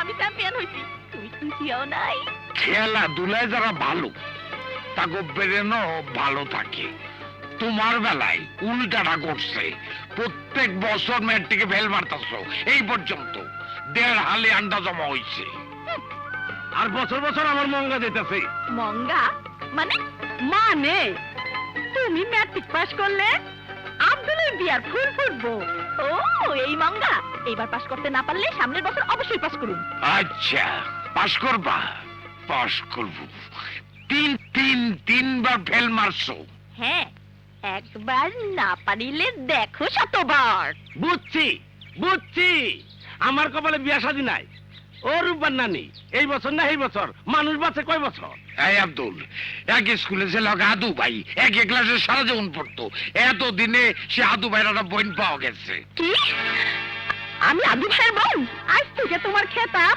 আমি চ্যাম্পিয়ন হইছি, তুমি খুশিও নাই? খেলাধুলায় যারা ভালো তাকে ব্রেনও ভালো থাকে। তোমার বেলায় উল্টাটা করছে, প্রত্যেক বছর ম্যাট্রিকে ফেল মারতাছ, এই পর্যন্ত 1.5 হালি আন্ডা জমা হয়েছে। আর বছর বছর আমার মঙ্গা দিতেছে। মঙ্গা মানে? মানে তুমি ম্যাট্রিক পাস করলে আব্দুলের বিয়ার ফুল ফুটবো। ও এই মঙ্গা, এইবার পাস করতে না পারলে সামনের বছর অবশ্যই পাস করুন। আচ্ছা, পাস করবা? পাস করবো। তিনবার ফেল মারছো। হ্যাঁ, একবার না পারিলে দেখো শতবার। বুঝছি আমার কপালে বিয়া শাদী নাই। ও রূপবার নানি, এই বছর না এই বছর মানুষ বাঁচে কয় বছর? এই আব্দুল, এক স্কুলে ছিল আদু ভাই, এক ক্লাসে সারা জীবন পড়তো, এতদিনে সে আদু ভাইয়ের একটা বোন পাওয়া গেছে। কি? আমি আদু ভাইয়ের বোন? আজ থেকে তোমার খেতাব